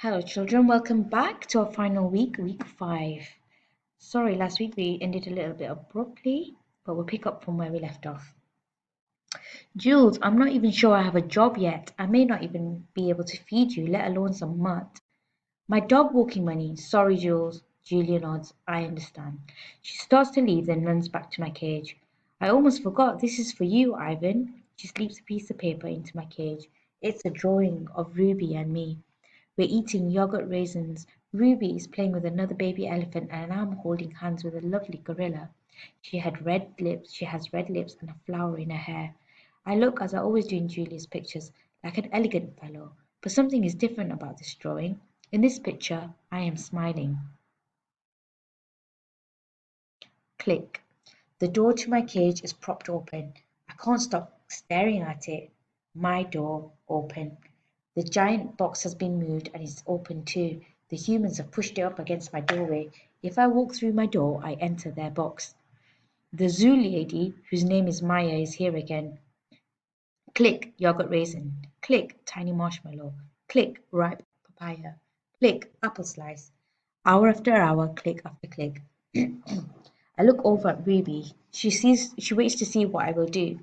Hello, children. Welcome back to our final week, week 5. Sorry, last week we ended a little bit abruptly, but we'll pick up from where we left off. Jules, I'm not even sure I have a job yet. I may not even be able to feed you, let alone some mud. My dog walking money. Sorry, Jules. Julia nods. I understand. She starts to leave, then runs back to my cage. I almost forgot. This is for you, Ivan. She slips a piece of paper into my cage. It's a drawing of Ruby and me. We're eating yogurt raisins. Ruby is playing with another baby elephant, and I'm holding hands with a lovely gorilla. She has red lips and a flower in her hair. I look, as I always do in Julia's pictures, like an elegant fellow, but something is different about this drawing. In this picture, I am smiling. Click. The door to my cage is propped open. I can't stop staring at it. My door open. The giant box has been moved and is open too. The humans have pushed it up against my doorway. If I walk through my door, I enter their box. The zoo lady, whose name is Maya, is here again. Click, yogurt raisin. Click, tiny marshmallow. Click, ripe papaya. Click, apple slice. Hour after hour, click after click. I look over at Ruby. She waits to see what I will do.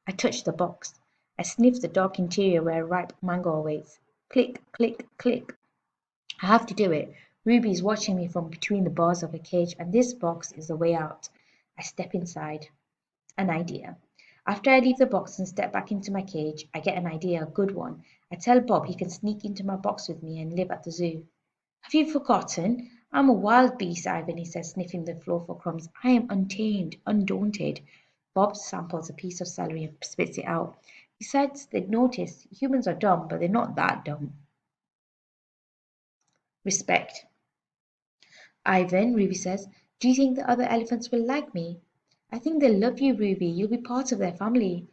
I touch the box. I sniff the dark interior where ripe mango awaits. Click, click, click. I have to do it. Ruby is watching me from between the bars of a cage, and this box is the way out. I step inside. An idea. After I leave the box and step back into my cage, I get an idea, a good one. I tell Bob he can sneak into my box with me and live at the zoo. Have you forgotten? I'm a wild beast, Ivan, he says, sniffing the floor for crumbs. I am untamed, undaunted. Bob samples a piece of celery and spits it out. He says they'd noticed humans are dumb, but they're not that dumb. Respect. Ivan, Ruby says, do you think the other elephants will like me? I think they'll love you, Ruby. You'll be part of their family.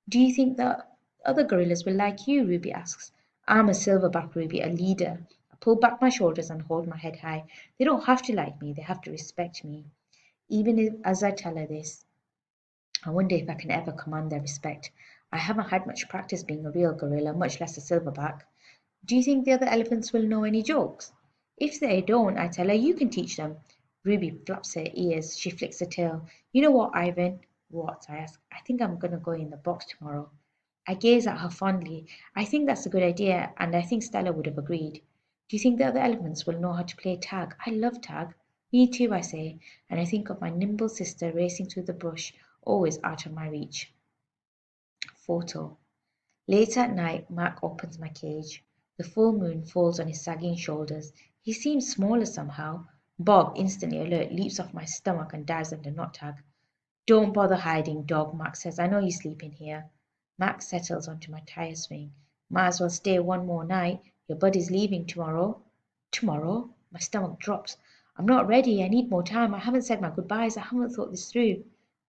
Do you think the other gorillas will like you? Ruby asks. I'm a silverback, Ruby, a leader. I pull back my shoulders and hold my head high. They don't have to like me, they have to respect me. Even as I tell her this, I wonder if I can ever command their respect. I haven't had much practice being a real gorilla, much less a silverback. Do you think the other elephants will know any jokes? If they don't, I tell her, you can teach them. Ruby flaps her ears. She flicks her tail. You know what, Ivan? What? I ask. I think I'm going to go in the box tomorrow. I gaze at her fondly. I think that's a good idea, and I think Stella would have agreed. Do you think the other elephants will know how to play tag? I love tag. Me too, I say, and I think of my nimble sister racing through the brush, always out of my reach. Photo. Late at night, Mac opens my cage. The full moon falls on his sagging shoulders. He seems smaller somehow. Bob, instantly alert, leaps off my stomach and dives under knot tag. Don't bother hiding, dog, Mac says. I know you sleep in here. Mac settles onto my tire swing. Might as well stay one more night. Your buddy's leaving tomorrow. Tomorrow? My stomach drops. I'm not ready. I need more time. I haven't said my goodbyes. I haven't thought this through.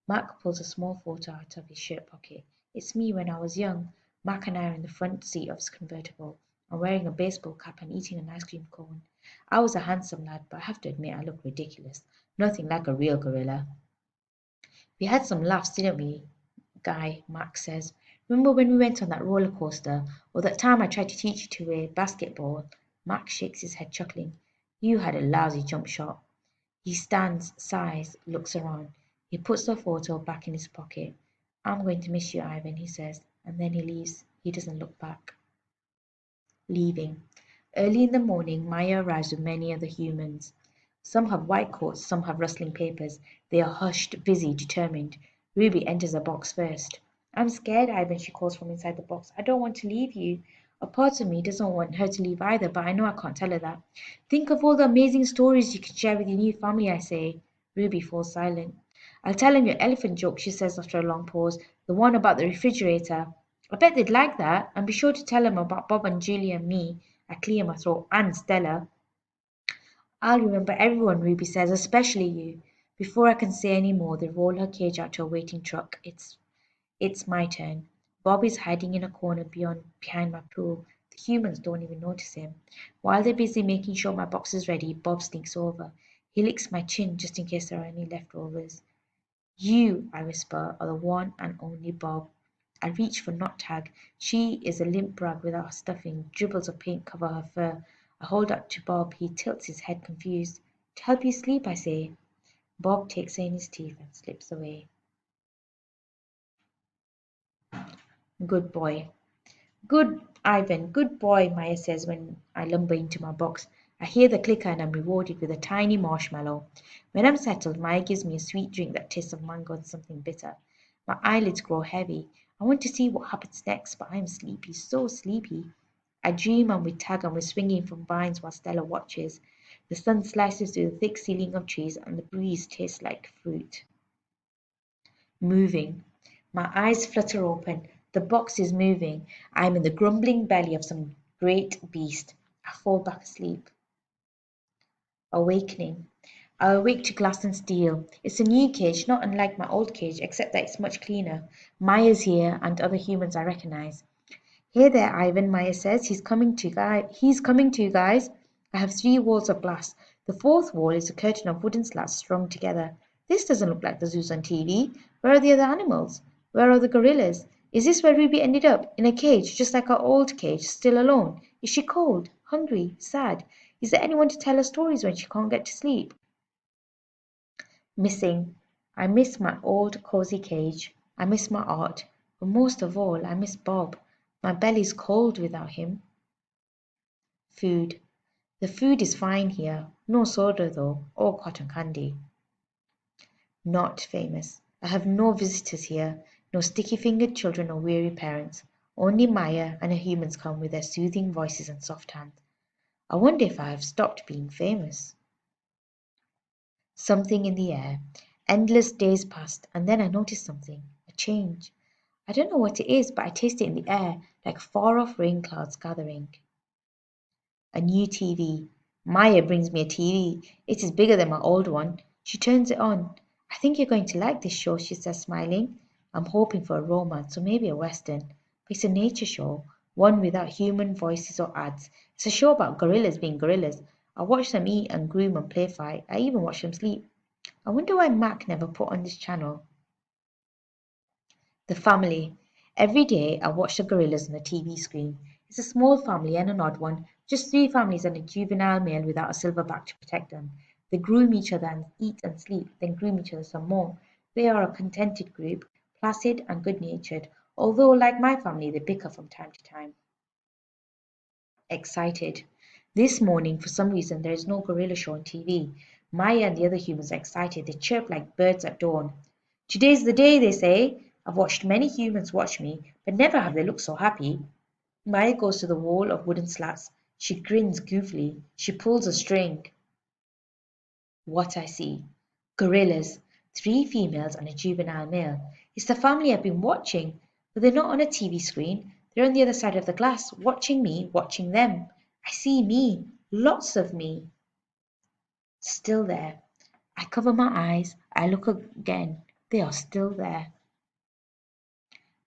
Mac pulls a small photo out of his shirt pocket. It's me when I was young. Mac and I are in the front seat of his convertible. I'm wearing a baseball cap and eating an ice cream cone. I was a handsome lad, but I have to admit I look ridiculous. Nothing like a real gorilla. We had some laughs, didn't we, Guy? Mac says. Remember when we went on that roller coaster, or that time I tried to teach you to play basketball? Mac shakes his head, chuckling. You had a lousy jump shot. He stands, sighs, looks around. He puts the photo back in his pocket. I'm going to miss you, Ivan, he says, and then he leaves. He doesn't look back. Leaving. Early in the morning, Maya arrives with many other humans. Some have white coats, some have rustling papers. They are hushed, busy, determined. Ruby enters the box first. I'm scared, Ivan, she calls from inside the box. I don't want to leave you. A part of me doesn't want her to leave either, but I know I can't tell her that. Think of all the amazing stories you can share with your new family, I say. Ruby falls silent. I'll tell him your elephant joke, she says after a long pause. The one about the refrigerator. I bet they'd like that, and be sure to tell them about Bob and Julie and me. I clear my throat, and Stella. I'll remember everyone, Ruby says, especially you. Before I can say any more, they roll her cage out to a waiting truck. It's my turn. Bob is hiding in a corner behind my pool. The humans don't even notice him. While they're busy making sure my box is ready, Bob sneaks over. He licks my chin just in case there are any leftovers. You, I whisper, are the one and only Bob. I reach for Not Tag. She is a limp rag without stuffing. Dribbles of paint cover her fur. I hold up to Bob. He tilts his head confused. To help you sleep, I say. Bob takes her in his teeth and slips away. Good boy. Good, Ivan, good boy, Maya says when I lumber into my box. I hear the clicker and I'm rewarded with a tiny marshmallow. When I'm settled, Maya gives me a sweet drink that tastes of mango and something bitter. My eyelids grow heavy. I want to see what happens next, but I'm sleepy, so sleepy. I dream I'm with Tag and we're swinging from vines while Stella watches. The sun slices through the thick ceiling of trees and the breeze tastes like fruit. Moving. My eyes flutter open. The box is moving. I am in the grumbling belly of some great beast. I fall back asleep. Awakening. I awake to glass and steel. It's a new cage, not unlike my old cage, except that it's much cleaner. Maya's here, and other humans I recognize. Hey there, Ivan, Maya says. He's coming to you guys. I have three walls of glass. The fourth wall is a curtain of wooden slats strung together. This doesn't look like the zoos on TV. Where are the other animals? Where are the gorillas? Is this where Ruby ended up? In a cage, just like her old cage, still alone? Is she cold, hungry, sad? Is there anyone to tell her stories when she can't get to sleep? Missing. I miss my old cozy cage. I miss my art. But most of all, I miss Bob. My belly's cold without him. Food. The food is fine here. No soda though, or cotton candy. Not famous. I have no visitors here. No sticky-fingered children or weary parents. Only Maya and her humans come with their soothing voices and soft hands. I wonder if I have stopped being famous. Something in the air. Endless days passed, and then I noticed something. A change. I don't know what it is, but I taste it in the air, like far-off rain clouds gathering. A new TV. Maya brings me a TV. It is bigger than my old one. She turns it on. I think you're going to like this show, she says, smiling. I'm hoping for a romance or maybe a western. But it's a nature show, one without human voices or ads. It's a show about gorillas being gorillas. I watch them eat and groom and play fight. I even watch them sleep. I wonder why Mac never put on this channel. The family. Every day I watch the gorillas on the TV screen. It's a small family and an odd one, just three families and a juvenile male without a silverback to protect them. They groom each other and eat and sleep, then groom each other some more. They are a contented group, placid and good natured, although, like my family, they bicker from time to time. Excited. This morning, for some reason, there is no gorilla show on TV. Maya and the other humans are excited. They chirp like birds at dawn. Today's the day, they say. I've watched many humans watch me, but never have they looked so happy. Maya goes to the wall of wooden slats. She grins goofily. She pulls a string. What I see. Gorillas. Three females and a juvenile male. It's the family I've been watching, but they're not on a TV screen. They're on the other side of the glass, watching me, watching them. I see me. Lots of me. Still there. I cover my eyes. I look again. They are still there.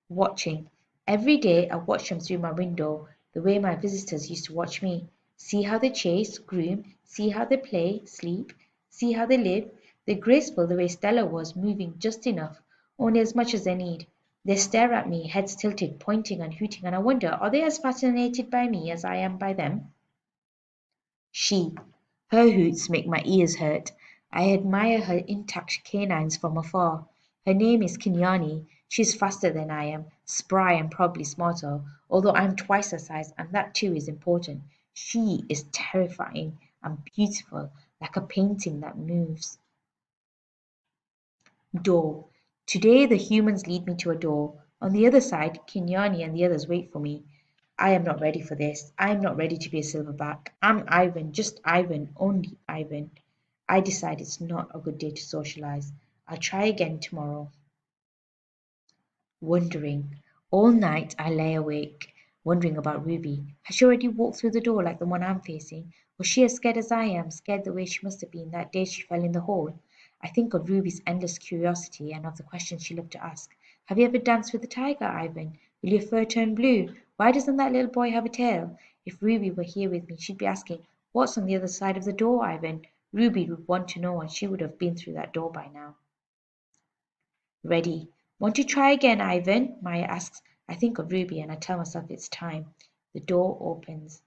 Watching. Every day I watch them through my window, the way my visitors used to watch me. See how they chase, groom, see how they play, sleep, see how they live. They're graceful the way Stella was, moving just enough, only as much as they need. They stare at me, heads tilted, pointing and hooting, and I wonder, are they as fascinated by me as I am by them? She. Her hoots make my ears hurt. I admire her intact canines from afar. Her name is Kinyani. She's faster than I am, spry and probably smarter, although I'm twice her size, and that too is important. She is terrifying and beautiful, like a painting that moves. Door. Today the humans lead me to a door. On the other side, Kinyani and the others wait for me. I am not ready for this. I am not ready to be a silverback. I'm Ivan, just Ivan, only Ivan. I decide it's not a good day to socialize. I'll try again tomorrow. Wondering. All night I lay awake, wondering about Ruby. Has she already walked through the door like the one I'm facing? Was she as scared as I am, scared the way she must have been that day she fell in the hole? I think of Ruby's endless curiosity and of the questions she loved to ask. Have you ever danced with a tiger, Ivan? Will your fur turn blue? Why doesn't that little boy have a tail? If Ruby were here with me, she'd be asking, what's on the other side of the door, Ivan? Ruby would want to know, and she would have been through that door by now. Ready. Want to try again, Ivan? Maya asks. I think of Ruby and I tell myself it's time. The door opens.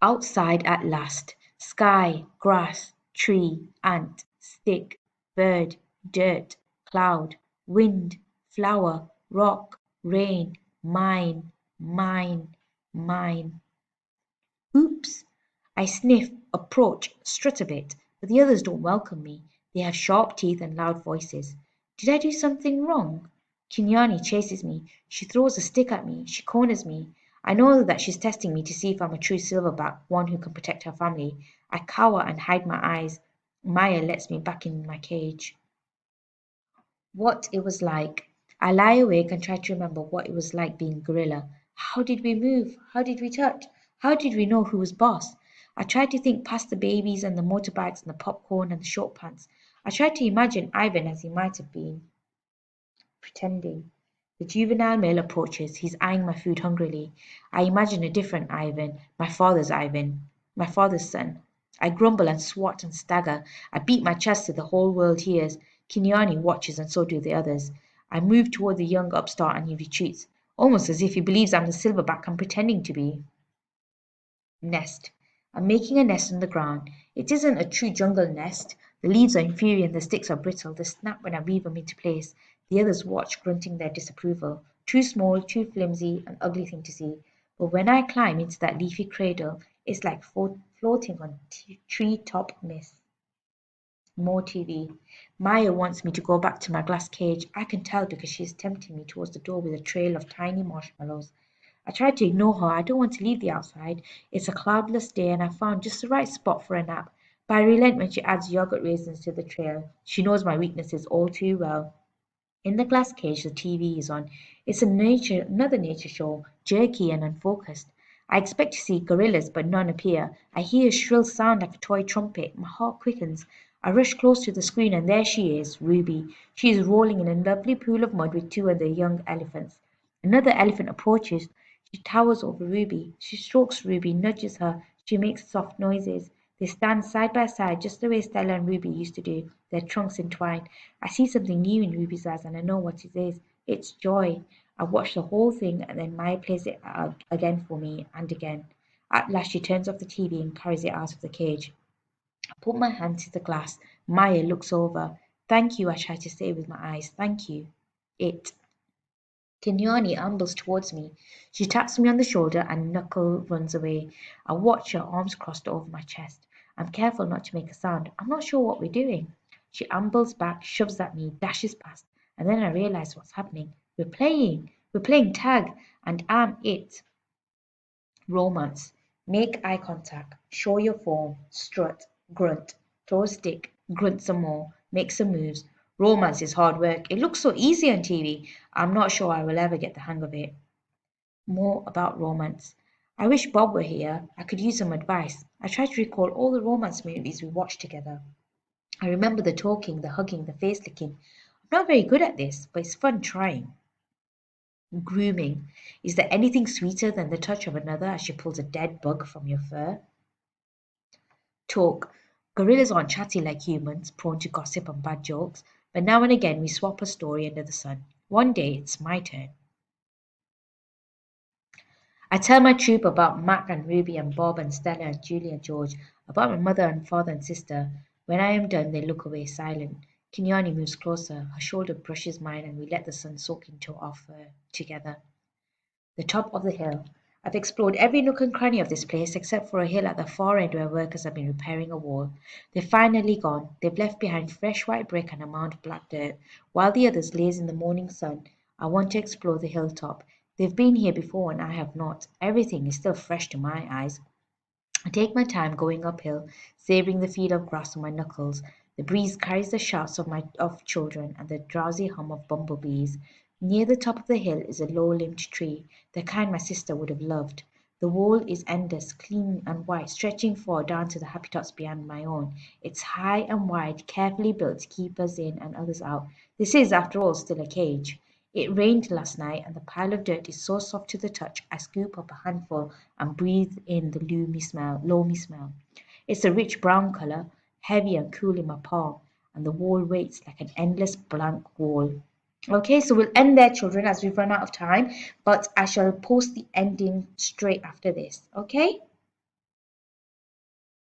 Outside at last. Sky, grass, tree, ant, stick, bird, dirt, cloud, wind, flower, rock, rain, mine, mine. Oops! I sniff, approach, strut a bit, but the others don't welcome me. They have sharp teeth and loud voices. Did I do something wrong? Kinyani chases me. She throws a stick at me. She corners me. I know that she's testing me to see if I'm a true silverback, one who can protect her family. I cower and hide my eyes. Maya lets me back in my cage. What it was like. I lie awake and try to remember what it was like being a gorilla. How did we move? How did we touch? How did we know who was boss? I tried to think past the babies and the motorbikes and the popcorn and the short pants. I tried to imagine Ivan as he might have been, pretending. The juvenile male approaches. He's eyeing my food hungrily. I imagine a different Ivan, my father's son. I grumble and swat and stagger. I beat my chest so the whole world hears. Kinyani watches and so do the others. I move toward the young upstart and he retreats, almost as if he believes I'm the silverback I'm pretending to be. Nest. I'm making a nest on the ground. It isn't a true jungle nest. The leaves are inferior and the sticks are brittle. They snap when I weave them into place. The others watch, grunting their disapproval. Too small, too flimsy, an ugly thing to see. But when I climb into that leafy cradle, it's like floating on tree-top mist. More TV. Maya wants me to go back to my glass cage. I can tell because she is tempting me towards the door with a trail of tiny marshmallows. I tried to ignore her. I don't want to leave the outside. It's a cloudless day and I found just the right spot for a nap. But I relent when she adds yogurt raisins to the trail. She knows my weaknesses all too well. In the glass cage the TV is on. It's another nature show, jerky and unfocused. I expect to see gorillas, but none appear. I hear a shrill sound like a toy trumpet. My heart quickens. I rush close to the screen and there she is, Ruby. She is rolling in a lovely pool of mud with two other young elephants. Another elephant approaches. She towers over Ruby. She strokes Ruby, nudges her. She makes soft noises. They stand side by side just the way Stella and Ruby used to do, their trunks entwined. I see something new in Ruby's eyes and I know what it is. It's joy. I watch the whole thing and then Maya plays it out again for me and again. At last she turns off the TV and carries it out of the cage. I put my hand to the glass. Maya looks over. Thank you, I try to say with my eyes. Thank you. It. Kenyani ambles towards me. She taps me on the shoulder and Knuckle runs away. I watch her, arms crossed over my chest. I'm careful not to make a sound. I'm not sure what we're doing. She ambles back, shoves at me, dashes past, and then I realize what's happening. We're playing. We're playing tag, and I'm it. Romance. Make eye contact. Show your form. Strut. Grunt. Throw a stick. Grunt some more. Make some moves. Romance is hard work. It looks so easy on TV. I'm not sure I will ever get the hang of it. More about romance. I wish Bob were here. I could use some advice. I try to recall all the romance movies we watched together. I remember the talking, the hugging, the face licking. I'm not very good at this, but it's fun trying. Grooming. Is there anything sweeter than the touch of another as she pulls a dead bug from your fur? Talk. Gorillas aren't chatty like humans, prone to gossip and bad jokes, but now and again we swap a story under the sun. One day it's my turn. I tell my troop about Mac and Ruby and Bob and Stella and Julie and George, about my mother and father and sister. When I am done, they look away silent. Kinyani moves closer. Her shoulder brushes mine, and we let the sun soak into our fur together. The top of the hill. I've explored every nook and cranny of this place except for a hill at the far end where workers have been repairing a wall. They've finally gone. They've left behind fresh white brick and a mound of black dirt, while the others laze in the morning sun. I want to explore the hilltop. They've been here before and I have not. Everything is still fresh to my eyes. I take my time going uphill, savouring the feel of grass on my knuckles. The breeze carries the shouts of children and the drowsy hum of bumblebees. Near the top of the hill is a low-limbed tree, the kind my sister would have loved. The wall is endless, clean and white, stretching far down to the happy tops beyond my own. It's high and wide, carefully built to keep us in and others out. This is, after all, still a cage. It rained last night, and the pile of dirt is so soft to the touch. I scoop up a handful and breathe in the loamy smell. It's a rich brown color, heavy and cool in my palm, and the wall waits like an endless blank wall. Okay, so we'll end there, children, as we've run out of time, but I shall post the ending straight after this. Okay?